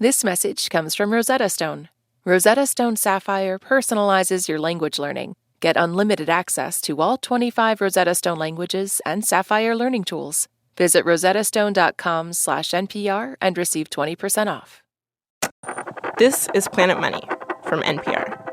This message comes from Rosetta Stone. Rosetta Stone Sapphire personalizes your language learning. Get unlimited access to all 25 Rosetta Stone languages and Sapphire learning tools. Visit rosettastone.com/NPR and receive 20% off. This is Planet Money from NPR.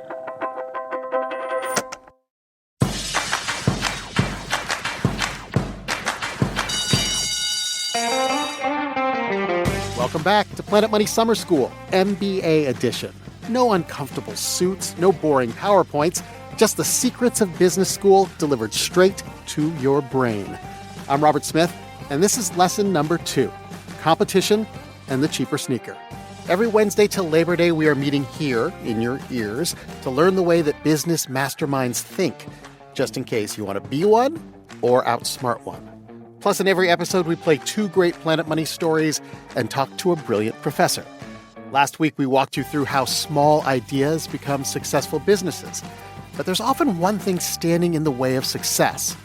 Welcome back to Planet Money Summer School, MBA edition. No uncomfortable suits, no boring PowerPoints, just the secrets of business school delivered straight to your brain. I'm Robert Smith, and this is lesson number 2, competition and the cheaper sneaker. Every Wednesday till Labor Day, we are meeting here in your ears to learn the way that business masterminds think, just in case you want to be one or outsmart one. Plus, in every episode, we play 2 great Planet Money stories and talk to a brilliant professor. Last week, we walked you through how small ideas become successful businesses. But there's often one thing standing in the way of success: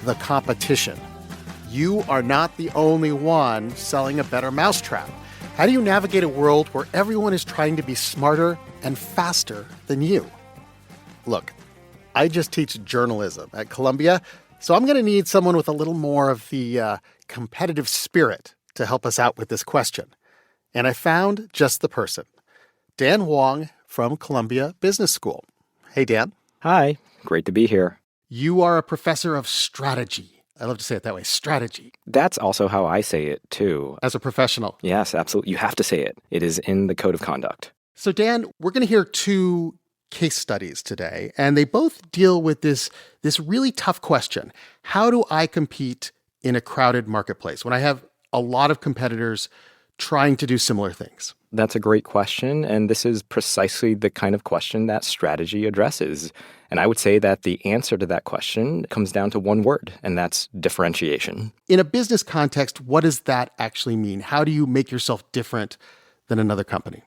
the competition. You are not the only one selling a better mousetrap. How do you navigate a world where everyone is trying to be smarter and faster than you? Look, I just teach journalism at Columbia, so I'm going to need someone with a little more of the competitive spirit to help us out with this question. And I found just the person. Dan Wong from Columbia Business School. Hey, Dan. Hi. Great to be here. You are a professor of strategy. I love to say it that way, strategy. That's also how I say it, too. As a professional. Yes, absolutely. You have to say it. It is in the code of conduct. So, Dan, we're going to hear 2 case studies today, and they both deal with this really tough question. How do I compete in a crowded marketplace when I have a lot of competitors trying to do similar things? That's a great question, and this is precisely the kind of question that strategy addresses. And I would say that the answer to that question comes down to one word, and that's differentiation. In a business context, what does that actually mean? How do you make yourself different than another company?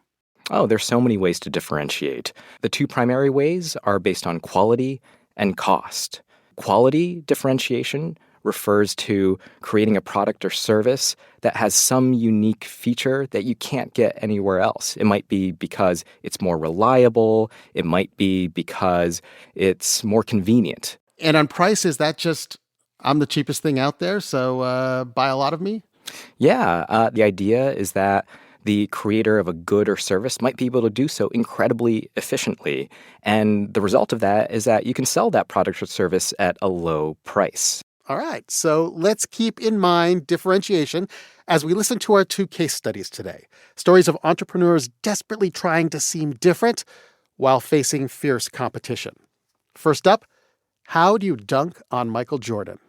Oh, there's so many ways to differentiate. The 2 primary ways are based on quality and cost. Quality differentiation refers to creating a product or service that has some unique feature that you can't get anywhere else. It might be because it's more reliable. It might be because it's more convenient. And on price, is that just, I'm the cheapest thing out there, so buy a lot of me? Yeah, the idea is that the creator of a good or service might be able to do so incredibly efficiently. And the result of that is that you can sell that product or service at a low price. All right, so let's keep in mind differentiation as we listen to our 2 case studies today. Stories of entrepreneurs desperately trying to seem different while facing fierce competition. First up, how do you dunk on Michael Jordan?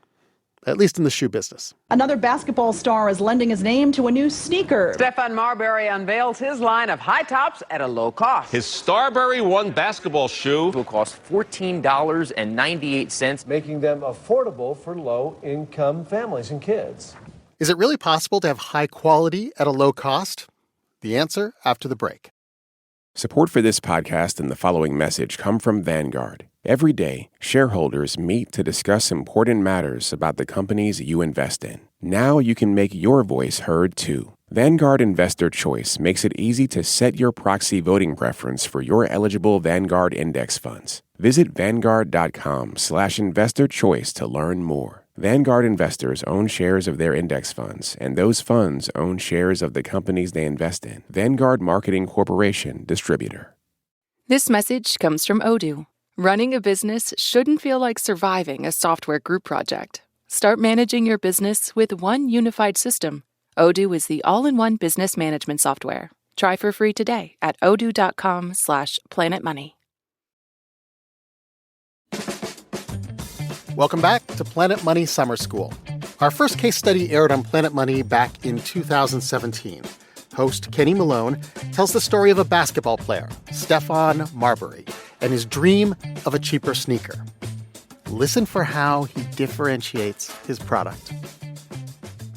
At least in the shoe business. Another basketball star is lending his name to a new sneaker. Stephon Marbury unveils his line of high tops at a low cost. His Starbury One basketball shoe will cost $14.98, making them affordable for low-income families and kids. Is it really possible to have high quality at a low cost? The answer after the break. Support for this podcast and the following message come from Vanguard. Every day, shareholders meet to discuss important matters about the companies you invest in. Now you can make your voice heard, too. Vanguard Investor Choice makes it easy to set your proxy voting preference for your eligible Vanguard index funds. Visit Vanguard.com/investorchoice to learn more. Vanguard investors own shares of their index funds, and those funds own shares of the companies they invest in. Vanguard Marketing Corporation, distributor. This message comes from Odoo. Running a business shouldn't feel like surviving a software group project. Start managing your business with one unified system. Odoo is the all-in-one business management software. Try for free today at odoo.com/planetmoney. Welcome back to Planet Money Summer School. Our first case study aired on Planet Money back in 2017. Host Kenny Malone tells the story of a basketball player, Stephon Marbury, and his dream of a cheaper sneaker. Listen for how he differentiates his product.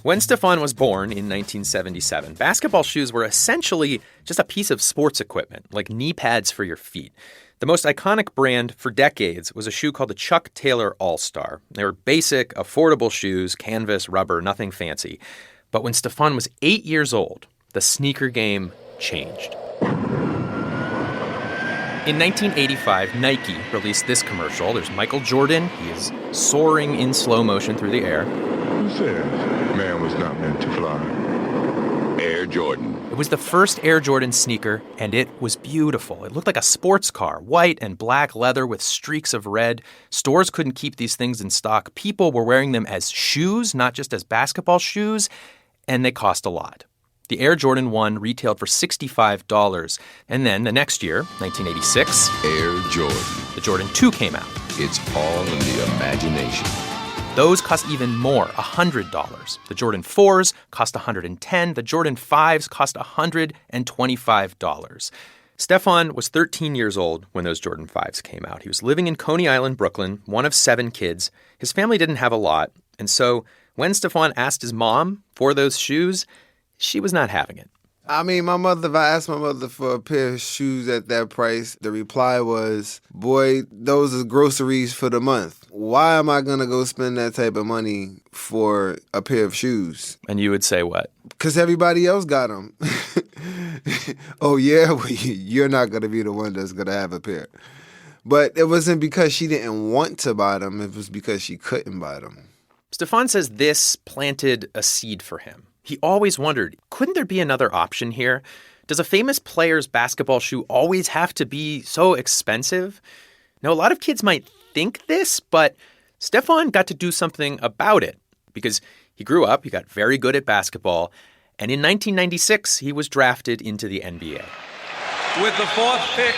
When Stephon was born in 1977, basketball shoes were essentially just a piece of sports equipment, like knee pads for your feet. The most iconic brand for decades was a shoe called the Chuck Taylor All-Star. They were basic, affordable shoes, canvas, rubber, nothing fancy. But when Stephon was 8 years old, the sneaker game changed. In 1985, Nike released this commercial. There's Michael Jordan. He is soaring in slow motion through the air. Who says man was not meant to fly? Air Jordan. It was the first Air Jordan sneaker, and it was beautiful. It looked like a sports car, white and black leather with streaks of red. Stores couldn't keep these things in stock. People were wearing them as shoes, not just as basketball shoes, and they cost a lot. The Air Jordan 1 retailed for $65. And then the next year, 1986, Air Jordan. The Jordan 2 came out. It's all in the imagination. Those cost even more, $100. The Jordan 4s cost $110. The Jordan 5s cost $125. Stefan was 13 years old when those Jordan 5s came out. He was living in Coney Island, Brooklyn, one of 7 kids. His family didn't have a lot. And so when Stefan asked his mom for those shoes, she was not having it. I mean, if I asked my mother for a pair of shoes at that price, the reply was, boy, those are groceries for the month. Why am I going to go spend that type of money for a pair of shoes? And you would say what? Because everybody else got them. Oh, yeah? Well, you're not going to be the one that's going to have a pair. But it wasn't because she didn't want to buy them. It was because she couldn't buy them. Stefan says this planted a seed for him. He always wondered, couldn't there be another option here? Does a famous player's basketball shoe always have to be so expensive? Now, a lot of kids might think this, but Stefan got to do something about it because he grew up, he got very good at basketball, and in 1996, he was drafted into the NBA. With the 4th pick,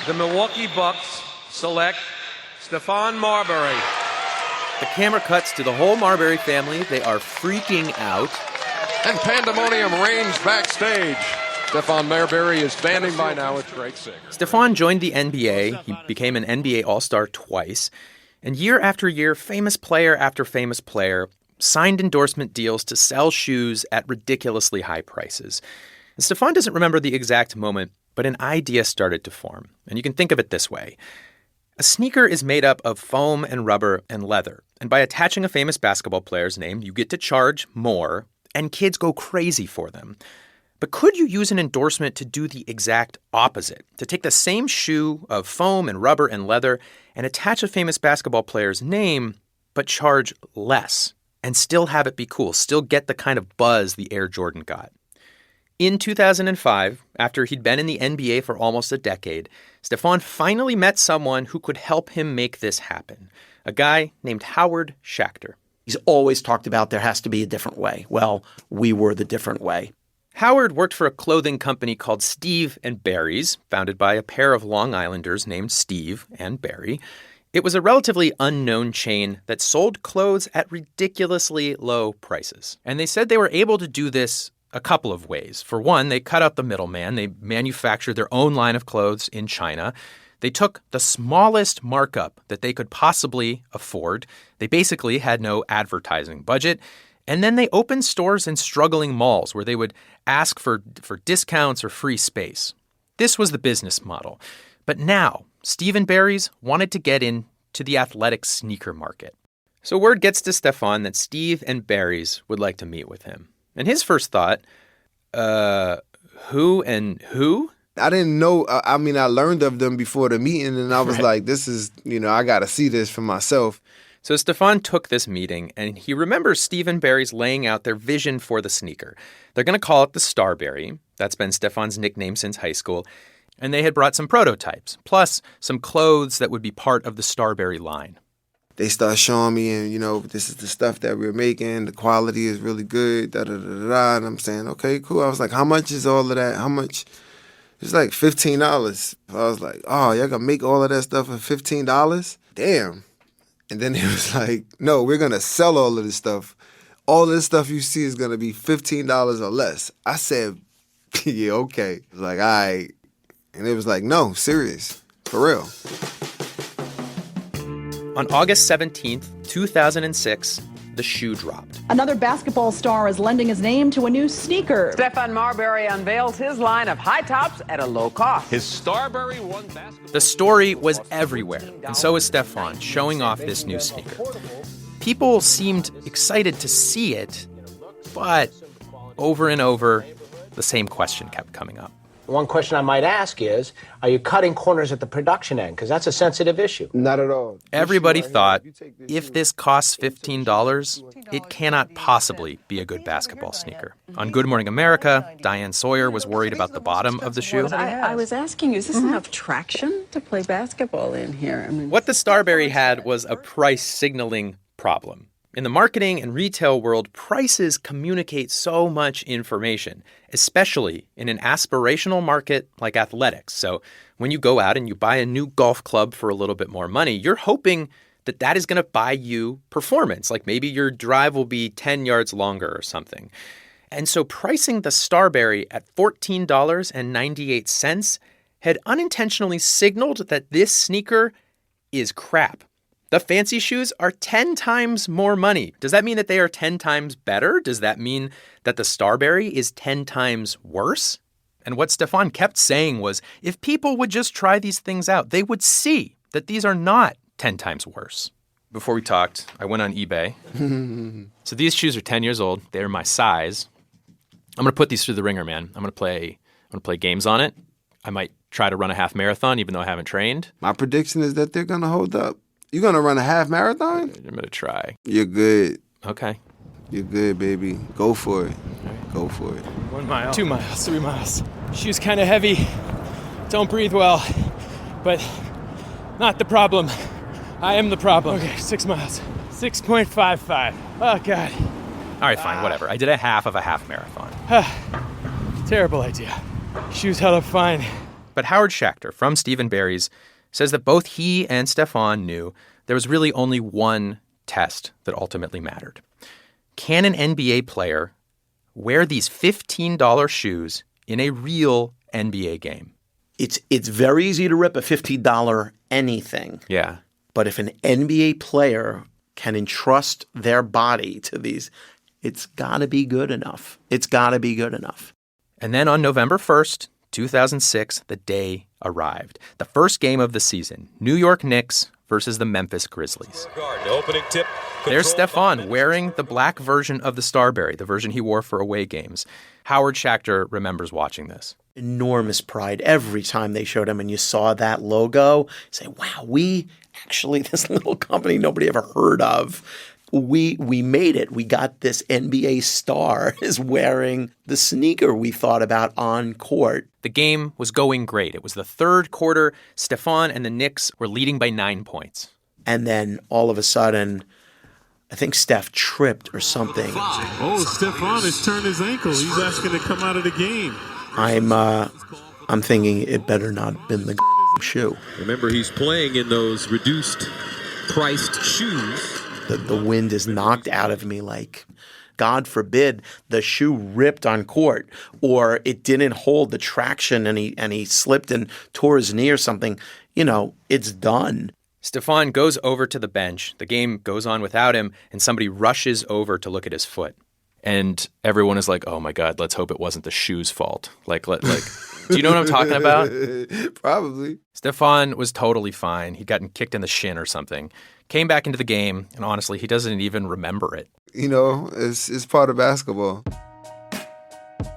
the Milwaukee Bucks select Stephon Marbury. The camera cuts to the whole Marbury family. They are freaking out. And pandemonium reigns backstage. Stephon Marbury is standing by now. It's great singer. Stefan joined the NBA. He became an NBA All-Star twice. And year after year, famous player after famous player signed endorsement deals to sell shoes at ridiculously high prices. And Stefan doesn't remember the exact moment, but an idea started to form. And you can think of it this way. A sneaker is made up of foam and rubber and leather. And by attaching a famous basketball player's name, you get to charge more, and kids go crazy for them. But could you use an endorsement to do the exact opposite? To take the same shoe of foam and rubber and leather and attach a famous basketball player's name, but charge less and still have it be cool, still get the kind of buzz the Air Jordan got. In 2005, after he'd been in the NBA for almost a decade, Stefan finally met someone who could help him make this happen, a guy named Howard Schachter. He's always talked about there has to be a different way. Well, we were the different way. Howard worked for a clothing company called Steve & Barry's, founded by a pair of Long Islanders named Steve and Barry. It was a relatively unknown chain that sold clothes at ridiculously low prices. And they said they were able to do this a couple of ways. For one, they cut out the middleman. They manufactured their own line of clothes in China. They took the smallest markup that they could possibly afford. They basically had no advertising budget. And then they opened stores in struggling malls where they would ask for discounts or free space. This was the business model. But now, Steve & Barry's wanted to get into the athletic sneaker market. So word gets to Stefan that Steve & Barry's would like to meet with him. And his first thought, who and who? I didn't know. I learned of them before the meeting, and I was like, this is, I got to see this for myself. So Stefan took this meeting, and he remembers Steve & Barry's laying out their vision for the sneaker. They're going to call it the Starberry. That's been Stefan's nickname since high school. And they had brought some prototypes, plus some clothes that would be part of the Starberry line. They start showing me, and, this is the stuff that we're making. The quality is really good, da-da-da-da-da. And I'm saying, okay, cool. I was like, how much is all of that? How much? It's like $15. I was like, oh, y'all gonna make all of that stuff for $15? Damn. And then he was like, no, we're gonna sell all of this stuff. All this stuff you see is gonna be $15 or less. I said, yeah, okay. It was like, all right. And it was like, no, serious, for real. On August 17th, 2006, the shoe dropped. Another basketball star is lending his name to a new sneaker. Stephon Marbury unveils his line of high tops at a low cost. His Starberry 1 basketball. The story was everywhere, and so was Stefan, showing off this new sneaker. People seemed excited to see it, but over and over, the same question kept coming up. One question I might ask is, are you cutting corners at the production end? Because that's a sensitive issue. Not at all. Everybody thought, if this costs $15, it cannot possibly be a good basketball sneaker. On Good Morning America, Diane Sawyer was worried about the bottom of the shoe. I was asking you, is this enough traction to play basketball in here? I mean, what the Starberry had was a price signaling problem. In the marketing and retail world, prices communicate so much information, especially in an aspirational market like athletics. So when you go out and you buy a new golf club for a little bit more money, you're hoping that that is going to buy you performance. Like maybe your drive will be 10 yards longer or something. And so pricing the Starberry at $14.98 had unintentionally signaled that this sneaker is crap. The fancy shoes are 10 times more money. Does that mean that they are 10 times better? Does that mean that the Starberry is 10 times worse? And what Stefan kept saying was, if people would just try these things out, they would see that these are not 10 times worse. Before we talked, I went on eBay. So these shoes are 10 years old. They're my size. I'm going to put these through the ringer, man. I'm going to play games on it. I might try to run a half marathon, even though I haven't trained. My prediction is that they're going to hold up. You going to run a half marathon? I'm going to try. You're good. Okay. You're good, baby. Go for it. Right. Go for it. 1 mile. 2 miles. 3 miles. Shoes kind of heavy. Don't breathe well. But not the problem. I am the problem. Okay, 6 miles. 6.55. Oh, God. All right, fine, whatever. I did a half of a half marathon. Terrible idea. Shoes held up fine. But Howard Schachter from Stephen Barry's says that both he and Stefan knew there was really only one test that ultimately mattered. Can an NBA player wear these $15 shoes in a real NBA game? It's very easy to rip a $15 anything. Yeah. But if an NBA player can entrust their body to these, it's got to be good enough. It's got to be good enough. And then on November 1st, 2006, the day arrived. The first game of the season, New York Knicks versus the Memphis Grizzlies. There's Stefan wearing the black version of the Starberry, the version he wore for away games. Howard Schachter remembers watching this. Enormous pride every time they showed him and you saw that logo. You say, wow, this little company nobody ever heard of, we made it. We got this NBA star is wearing the sneaker we thought about on court. The game was going great. It was the third quarter. Stefan and the Knicks were leading by 9 points. And then all of a sudden, I think Steph tripped or something. Oh, Stefan has turned his ankle. He's asking to come out of the game. I'm thinking it better not have been the shoe. Remember, he's playing in those reduced priced shoes. The wind is knocked out of me like, God forbid, the shoe ripped on court or it didn't hold the traction and he slipped and tore his knee or something. You know, it's done. Stefan goes over to the bench. The game goes on without him, and somebody rushes over to look at his foot. And everyone is like, oh, my God, let's hope it wasn't the shoe's fault. Like, do you know what I'm talking about? Probably. Stefan was totally fine. He'd gotten kicked in the shin or something. Came back into the game, and honestly, he doesn't even remember it. You know, it's part of basketball.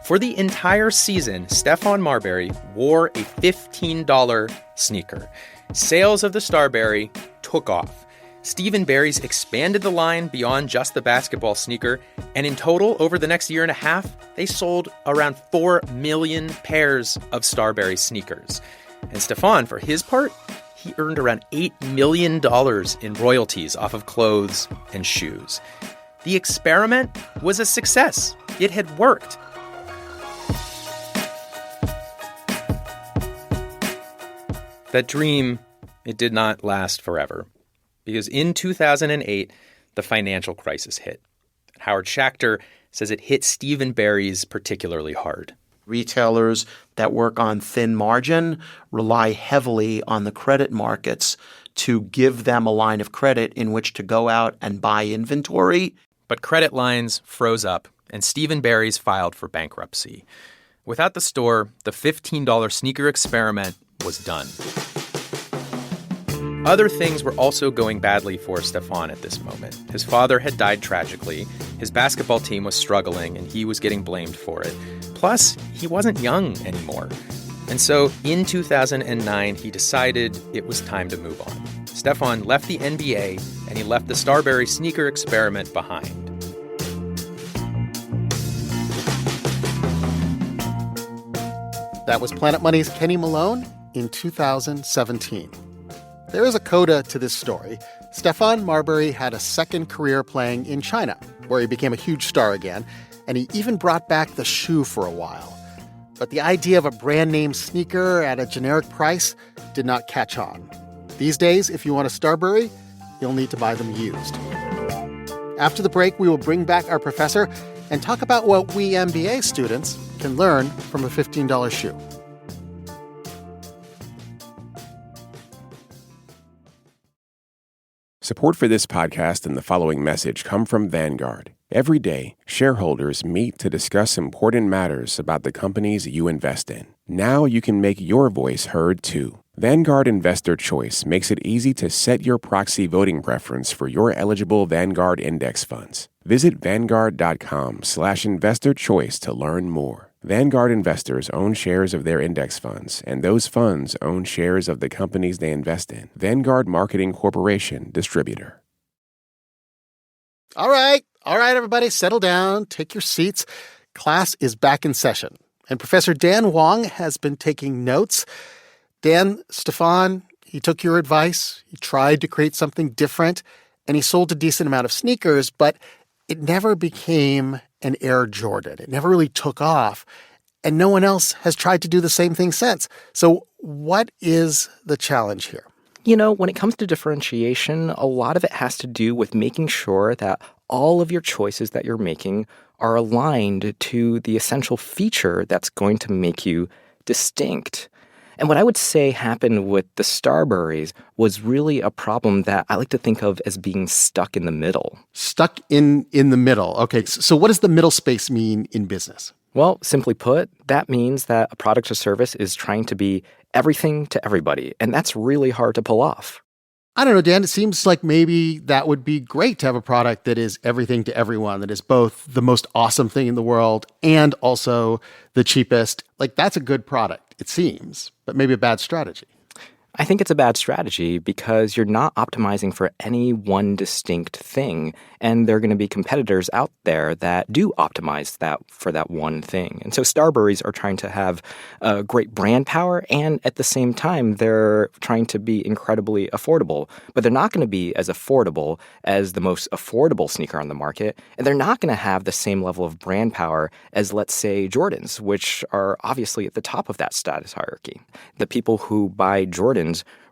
For the entire season, Stephon Marbury wore a $15 sneaker. Sales of the Starberry took off. Stephen Barry's expanded the line beyond just the basketball sneaker, and in total, over the next year and a half, they sold around 4 million pairs of Starberry sneakers. And Stefan, for his part, he earned around $8 million in royalties off of clothes and shoes. The experiment was a success. It had worked. That dream, it did not last forever. Because in 2008, the financial crisis hit. Howard Schachter says it hit Stephen Barry's particularly hard. Retailers that work on thin margin rely heavily on the credit markets to give them a line of credit in which to go out and buy inventory. But credit lines froze up, and Stephen Barry's filed for bankruptcy. Without the store, the $15 sneaker experiment was done. Other things were also going badly for Stefan at this moment. His father had died tragically, His basketball team was struggling, and he was getting blamed for it. Plus, he wasn't young anymore. And so in 2009, he decided it was time to move on. Stefan left the NBA, and he left the Starbury sneaker experiment behind. That was Planet Money's Kenny Malone in 2017. There is a coda to this story. Stephon Marbury had a second career playing in China, where he became a huge star again, and he even brought back the shoe for a while. But the idea of a brand name sneaker at a generic price did not catch on. These days, if you want a Starbury, you'll need to buy them used. After the break, we will bring back our professor and talk about what we MBA students can learn from a $15 shoe. Support for this podcast and the following message come from Vanguard. Every day, shareholders meet to discuss important matters about the companies you invest in. Now you can make your voice heard too. Vanguard Investor Choice makes it easy to set your proxy voting preference for your eligible Vanguard index funds. Visit Vanguard.com/investorchoice to learn more. Vanguard investors own shares of their index funds, and those funds own shares of the companies they invest in. Vanguard Marketing Corporation, distributor. All right, everybody, settle down, take your seats. Class is back in session, and Professor Dan Wong has been taking notes. Dan, Stefan, he took your advice. He tried to create something different, and he sold a decent amount of sneakers, but it never became an Air Jordan. It never really took off, and no one else has tried to do the same thing since. So what is the challenge here? You know, when it comes to differentiation, a lot of it has to do with making sure that all of your choices that you're making are aligned to the essential feature that's going to make you distinct. And what I would say happened with the Starburys was really a problem that I like to think of as being stuck in the middle. Stuck in the middle. Okay, so what does the middle space mean in business? Well, simply put, that means that a product or service is trying to be everything to everybody, and that's really hard to pull off. I don't know, Dan, it seems like maybe that would be great to have a product that is everything to everyone, that is both the most awesome thing in the world and also the cheapest. Like, that's a good product, it seems, but maybe a bad strategy. I think it's a bad strategy because you're not optimizing for any one distinct thing, and there are going to be competitors out there that do optimize that for that one thing. And so Starburys are trying to have great brand power, and at the same time, they're trying to be incredibly affordable. But they're not going to be as affordable as the most affordable sneaker on the market, and they're not going to have the same level of brand power as, let's say, Jordans, which are obviously at the top of that status hierarchy. The people who buy Jordans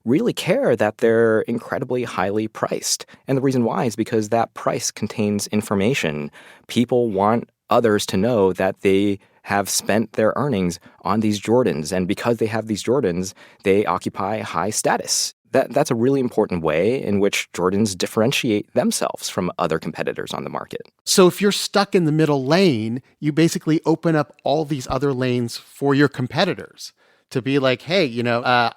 really care that they're incredibly highly priced. And the reason why is because that price contains information. People want others to know that they have spent their earnings on these Jordans. And because they have these Jordans, they occupy high status. That's a really important way in which Jordans differentiate themselves from other competitors on the market. So if you're stuck in the middle lane, you basically open up all these other lanes for your competitors to be like, hey,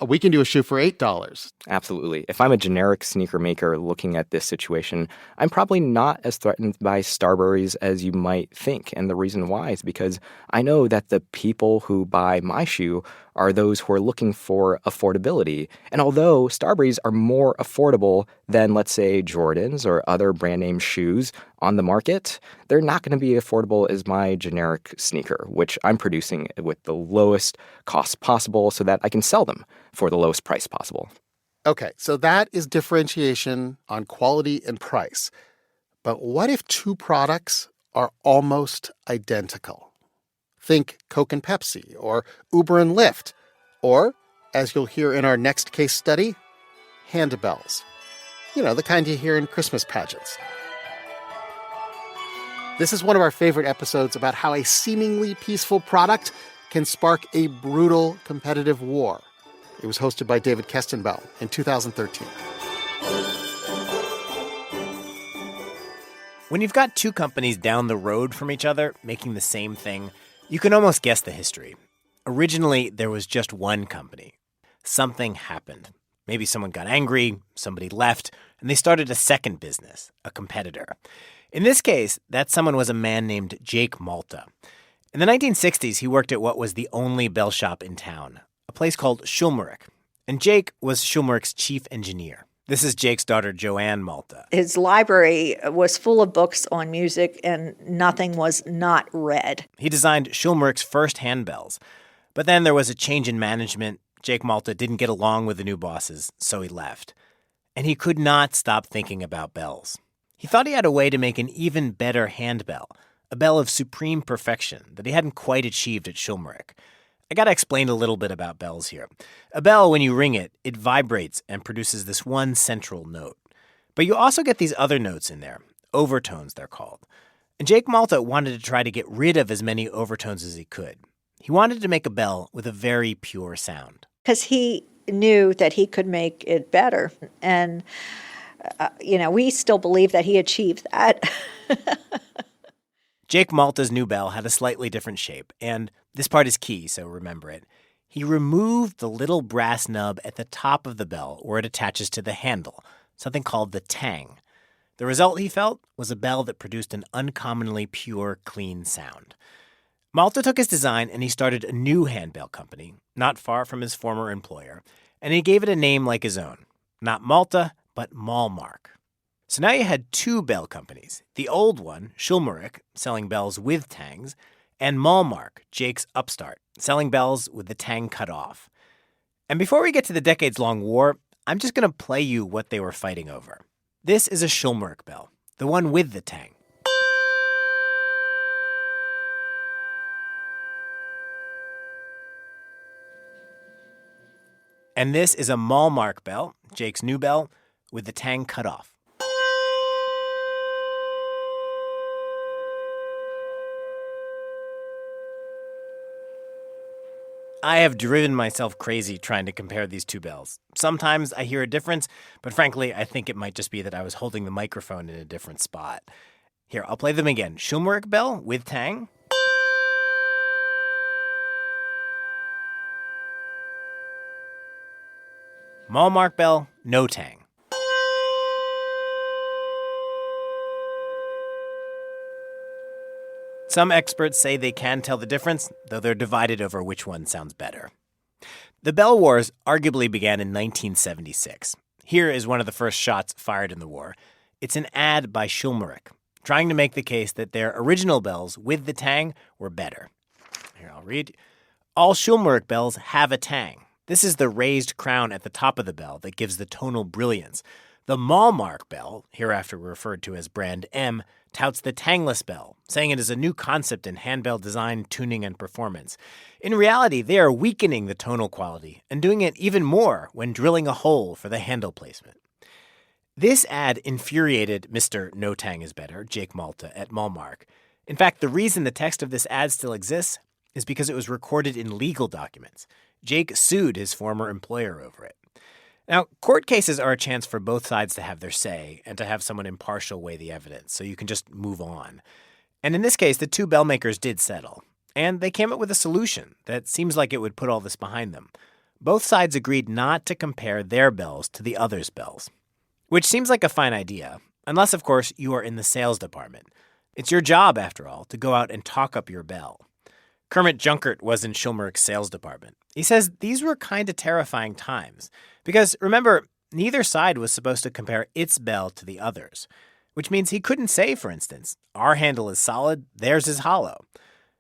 we can do a shoe for $8. Absolutely. If I'm a generic sneaker maker looking at this situation, I'm probably not as threatened by Starburys as you might think. And the reason why is because I know that the people who buy my shoe are those who are looking for affordability. And although Starburys are more affordable than, let's say, Jordans or other brand name shoes on the market, they're not going to be affordable as my generic sneaker, which I'm producing with the lowest cost possible so that I can sell them for the lowest price possible. Okay, so that is differentiation on quality and price. But what if two products are almost identical? Think Coke and Pepsi, or Uber and Lyft, or, as you'll hear in our next case study, handbells. The kind you hear in Christmas pageants. This is one of our favorite episodes about how a seemingly peaceful product can spark a brutal competitive war. It was hosted by David Kestenbaum in 2013. When you've got two companies down the road from each other making the same thing, you can almost guess the history. Originally, there was just one company. Something happened. Maybe someone got angry, somebody left, and they started a second business, a competitor. In this case, that someone was a man named Jake Malta. In the 1960s, he worked at what was the only bell shop in town, a place called Schulmerich. And Jake was Schulmerich's chief engineer. This is Jake's daughter, Joanne Malta. His library was full of books on music, and nothing was not read. He designed Schulmerich's first handbells. But then there was a change in management. Jake Malta didn't get along with the new bosses, so he left. And he could not stop thinking about bells. He thought he had a way to make an even better handbell, a bell of supreme perfection that he hadn't quite achieved at Schulmerich. I got to explain a little bit about bells here. A bell, when you ring it, it vibrates and produces this one central note. But you also get these other notes in there, overtones they're called. And Jake Malta wanted to try to get rid of as many overtones as he could. He wanted to make a bell with a very pure sound. Because he knew that he could make it better. And, we still believe that he achieved that. Jake Malta's new bell had a slightly different shape, and this part is key, so remember it. He removed the little brass nub at the top of the bell where it attaches to the handle, something called the tang. The result, he felt, was a bell that produced an uncommonly pure, clean sound. Malta took his design and he started a new handbell company, not far from his former employer, and he gave it a name like his own. Not Malta, but Malmark. So now you had two bell companies. The old one, Schulmerich, selling bells with tangs, and Malmark, Jake's upstart, selling bells with the tang cut off. And before we get to the decades-long war, I'm just going to play you what they were fighting over. This is a Schulmerich bell, the one with the tang. And this is a Malmark bell, Jake's new bell, with the tang cut off. I have driven myself crazy trying to compare these two bells. Sometimes I hear a difference, but frankly, I think it might just be that I was holding the microphone in a different spot. Here, I'll play them again. Schulmerich bell with tang. Malmark bell, no tang. Some experts say they can tell the difference, though they're divided over which one sounds better. The Bell Wars arguably began in 1976. Here is one of the first shots fired in the war. It's an ad by Schulmerich, trying to make the case that their original bells with the tang were better. Here, I'll read. All Schulmerich bells have a tang. This is the raised crown at the top of the bell that gives the tonal brilliance. The Malmark bell, hereafter referred to as brand M, touts the tangless bell, saying it is a new concept in handbell design, tuning, and performance. In reality, they are weakening the tonal quality and doing it even more when drilling a hole for the handle placement. This ad infuriated Mr. No Tang is Better, Jake Malta, at Malmark. In fact, the reason the text of this ad still exists is because it was recorded in legal documents. Jake sued his former employer over it. Now, court cases are a chance for both sides to have their say and to have someone impartial weigh the evidence, so you can just move on. And in this case, the two bell makers did settle, and they came up with a solution that seems like it would put all this behind them. Both sides agreed not to compare their bells to the other's bells, which seems like a fine idea, unless, of course, you are in the sales department. It's your job, after all, to go out and talk up your bell. Kermit Junkert was in Schulmerich's sales department. He says these were kind of terrifying times. Because, remember, neither side was supposed to compare its bell to the other's, which means he couldn't say, for instance, our handle is solid, theirs is hollow.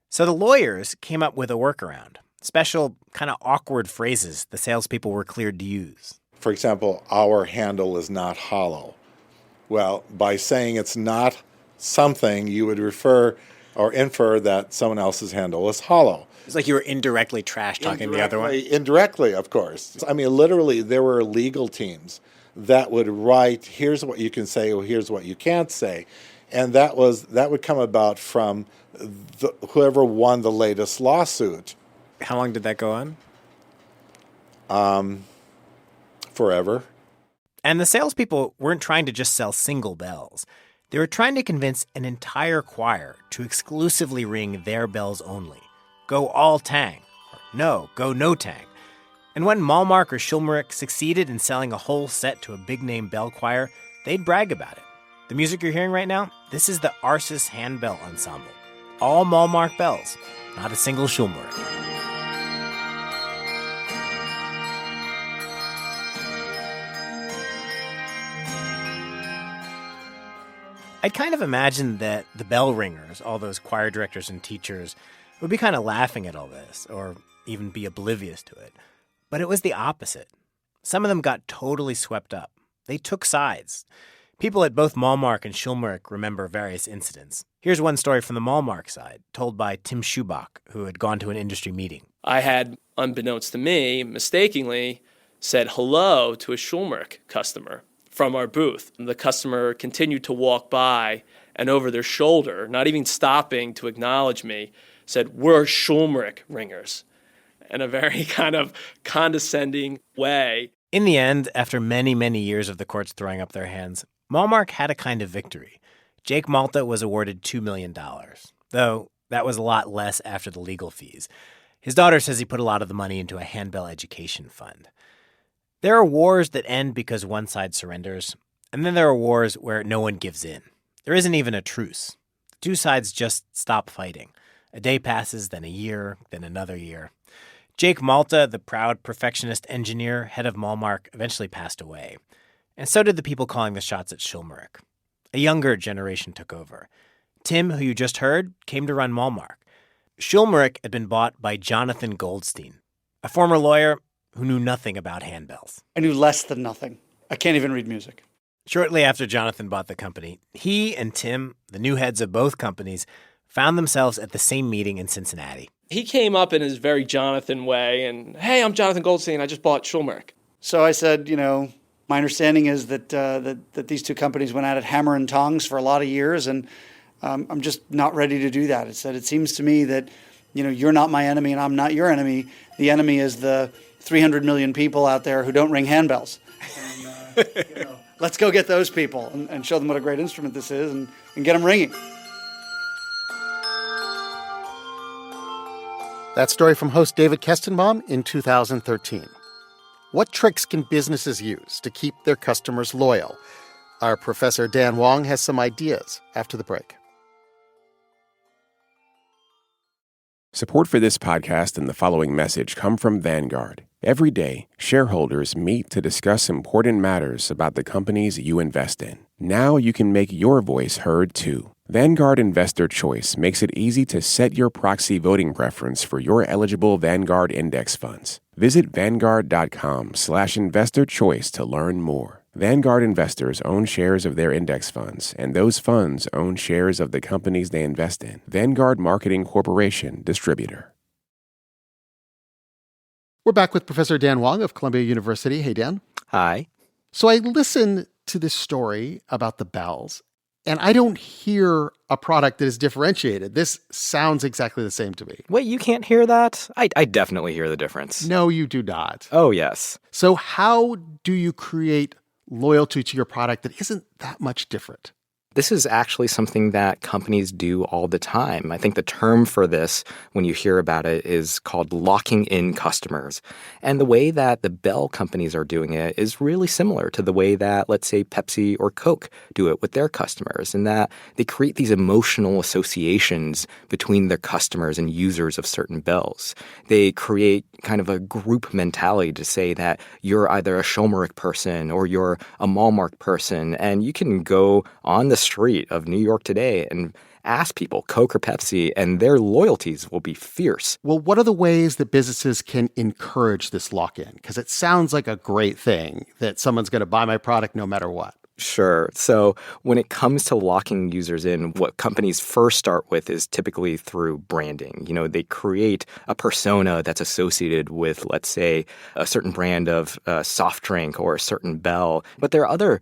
So the lawyers came up with a workaround, special kind of awkward phrases the salespeople were cleared to use. For example, our handle is not hollow. Well, by saying it's not something, you would refer or infer that someone else's handle is hollow. It's like you were indirectly trash-talking the other one. Indirectly, of course. I mean, literally, there were legal teams that would write, here's what you can say, or here's what you can't say. And that would come about from whoever won the latest lawsuit. How long did that go on? Forever. And the salespeople weren't trying to just sell single bells. They were trying to convince an entire choir to exclusively ring their bells only. Go all tang. Or no, go no tang. And when Malmark or Schulmerich succeeded in selling a whole set to a big-name bell choir, they'd brag about it. The music you're hearing right now, this is the Arsis Handbell Ensemble. All Malmark bells, not a single Schulmerich. I'd kind of imagined that the bell ringers, all those choir directors and teachers, would be kind of laughing at all this, or even be oblivious to it. But it was the opposite. Some of them got totally swept up. They took sides. People at both Malmark and Schulmerich remember various incidents. Here's one story from the Malmark side, told by Tim Schubach, who had gone to an industry meeting. I had, unbeknownst to me, mistakenly said hello to a Schulmerich customer from our booth. The customer continued to walk by, and over their shoulder, not even stopping to acknowledge me, said, "We're Schulmerich ringers," in a very kind of condescending way. In the end, after many, many years of the courts throwing up their hands, Malmark had a kind of victory. Jake Malta was awarded $2 million, though that was a lot less after the legal fees. His daughter says he put a lot of the money into a handbell education fund. There are wars that end because one side surrenders, and then there are wars where no one gives in. There isn't even a truce. The two sides just stop fighting. A day passes, then a year, then another year. Jake Malta, the proud perfectionist engineer, head of Malmark, eventually passed away. And so did the people calling the shots at Schulmerich. A younger generation took over. Tim, who you just heard, came to run Malmark. Schulmerich had been bought by Jonathan Goldstein, a former lawyer who knew nothing about handbells. I knew less than nothing. I can't even read music. Shortly after Jonathan bought the company, he and Tim, the new heads of both companies, found themselves at the same meeting in Cincinnati. He came up in his very Jonathan way and, "Hey, I'm Jonathan Goldstein. I just bought Schulmerich." So I said, my understanding is that that these two companies went at it hammer and tongs for a lot of years, and I'm just not ready to do that. I said, it seems to me that, you're not my enemy and I'm not your enemy. The enemy is the 300 million people out there who don't ring handbells. And, let's go get those people and show them what a great instrument this is and get them ringing. That story from host David Kestenbaum in 2013. What tricks can businesses use to keep their customers loyal? Our Professor Dan Wong has some ideas after the break. Support for this podcast and the following message come from Vanguard. Every day, shareholders meet to discuss important matters about the companies you invest in. Now you can make your voice heard too. Vanguard Investor Choice makes it easy to set your proxy voting preference for your eligible Vanguard index funds. Visit Vanguard.com/investorchoice to learn more. Vanguard investors own shares of their index funds, and those funds own shares of the companies they invest in. Vanguard Marketing Corporation, distributor. We're back with Professor Dan Wong of Columbia University. Hey, Dan. Hi. So I listened to this story about the bells, and I don't hear a product that is differentiated. This sounds exactly the same to me. Wait, you can't hear that? I definitely hear the difference. No, you do not. Oh, yes. So how do you create loyalty to your product that isn't that much different? This is actually something that companies do all the time. I think the term for this, when you hear about it, is called locking in customers. And the way that the bell companies are doing it is really similar to the way that, let's say, Pepsi or Coke do it with their customers, in that they create these emotional associations between their customers and users of certain bells. They create kind of a group mentality to say that you're either a Schulmerich person or you're a Malmark person, and you can go on the street of New York today and ask people, Coke or Pepsi, and their loyalties will be fierce. Well, what are the ways that businesses can encourage this lock-in? Because it sounds like a great thing that someone's going to buy my product no matter what. Sure. So when it comes to locking users in, what companies first start with is typically through branding. They create a persona that's associated with, let's say, a certain brand of soft drink or a certain bell. But there are other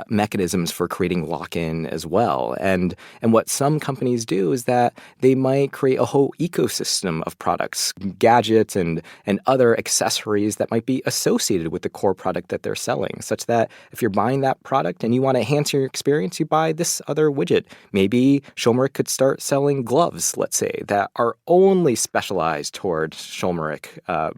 mechanisms for creating lock-in as well. And what some companies do is that they might create a whole ecosystem of products, gadgets, and other accessories that might be associated with the core product that they're selling, such that if you're buying that product and you want to enhance your experience, you buy this other widget. Maybe Schulmerich could start selling gloves, let's say, that are only specialized toward Schulmerich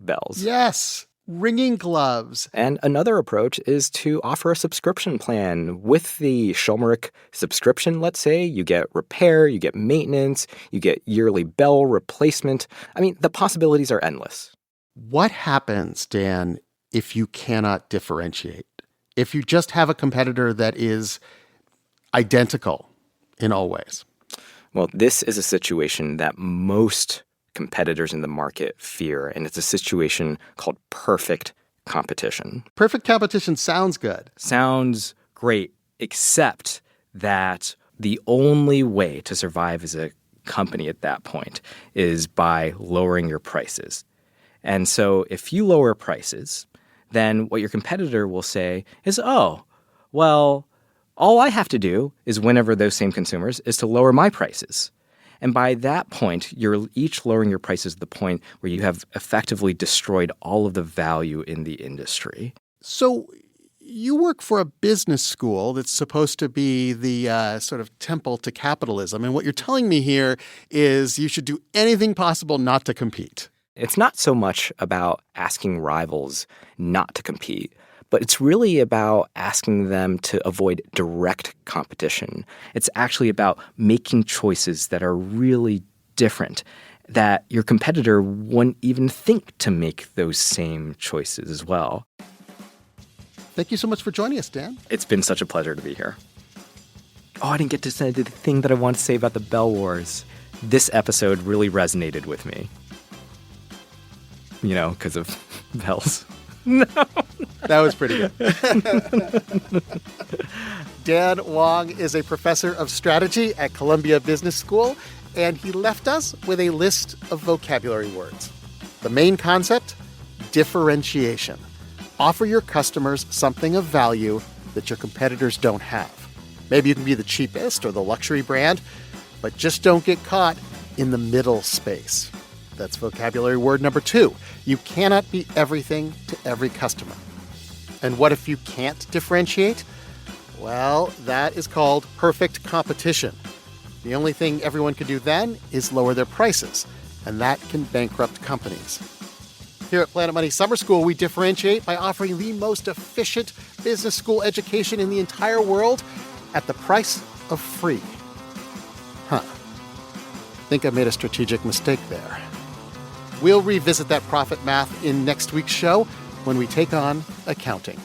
bells. Yes. Ringing gloves. And another approach is to offer a subscription plan. With the Schulmerich subscription, let's say, you get repair, you get maintenance, you get yearly bell replacement. I mean, the possibilities are endless. What happens, Dan, if you cannot differentiate? If you just have a competitor that is identical in all ways? Well, this is a situation that most competitors in the market fear, and it's a situation called perfect competition. Perfect competition sounds good. Sounds great, except that the only way to survive as a company at that point is by lowering your prices. And so if you lower prices, then what your competitor will say is, oh, well, all I have to do is whenever those same consumers is to lower my prices. And by that point, you're each lowering your prices to the point where you have effectively destroyed all of the value in the industry. So you work for a business school that's supposed to be the sort of temple to capitalism. And what you're telling me here is you should do anything possible not to compete. It's not so much about asking rivals not to compete, but it's really about asking them to avoid direct competition. It's actually about making choices that are really different, that your competitor wouldn't even think to make those same choices as well. Thank you so much for joining us, Dan. It's been such a pleasure to be here. Oh, I didn't get to say the thing that I want to say about the Bell Wars. This episode really resonated with me. You know, because of bells. No. That was pretty good. Dan Wong is a professor of strategy at Columbia Business School, and he left us with a list of vocabulary words. The main concept, differentiation. Offer your customers something of value that your competitors don't have. Maybe you can be the cheapest or the luxury brand, but just don't get caught in the middle space. That's vocabulary word number 2. You cannot be everything to every customer. And what if you can't differentiate? Well, that is called perfect competition. The only thing everyone can do then is lower their prices, and that can bankrupt companies. Here at Planet Money Summer School, we differentiate by offering the most efficient business school education in the entire world at the price of free. I think I made a strategic mistake there. We'll revisit that profit math in next week's show when we take on accounting.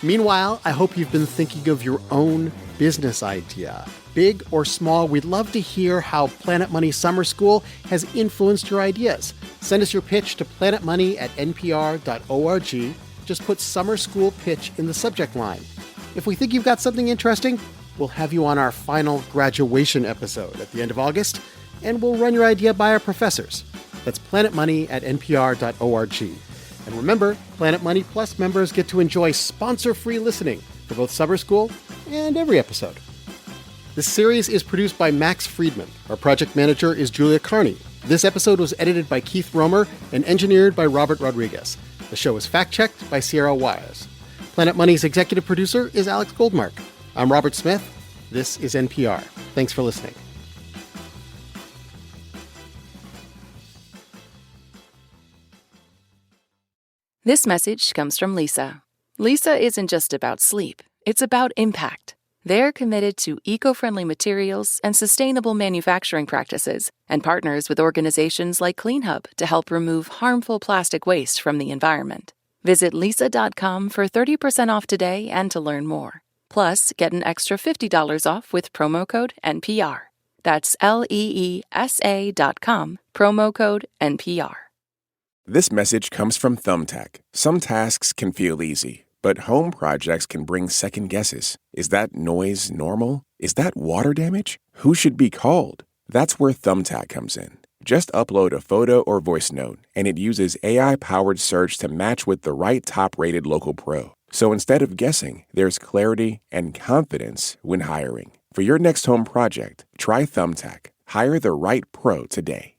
Meanwhile, I hope you've been thinking of your own business idea. Big or small, we'd love to hear how Planet Money Summer School has influenced your ideas. Send us your pitch to planetmoney@npr.org. Just put Summer School Pitch in the subject line. If we think you've got something interesting, we'll have you on our final graduation episode at the end of August, and we'll run your idea by our professors. That's planetmoney@npr.org. And remember, Planet Money Plus members get to enjoy sponsor-free listening for both summer school and every episode. This series is produced by Max Freedman. Our project manager is Julia Carney. This episode was edited by Keith Romer and engineered by Robert Rodriguez. The show is fact-checked by Sierra Juarez. Planet Money's executive producer is Alex Goldmark. I'm Robert Smith. This is NPR. Thanks for listening. This message comes from Lisa. Lisa isn't just about sleep. It's about impact. They're committed to eco-friendly materials and sustainable manufacturing practices and partners with organizations like CleanHub to help remove harmful plastic waste from the environment. Visit lisa.com for 30% off today and to learn more. Plus, get an extra $50 off with promo code NPR. That's LEESA.com, promo code NPR. This message comes from Thumbtack. Some tasks can feel easy, but home projects can bring second guesses. Is that noise normal? Is that water damage? Who should be called? That's where Thumbtack comes in. Just upload a photo or voice note, and it uses AI-powered search to match with the right top-rated local pro. So instead of guessing, there's clarity and confidence when hiring. For your next home project, try Thumbtack. Hire the right pro today.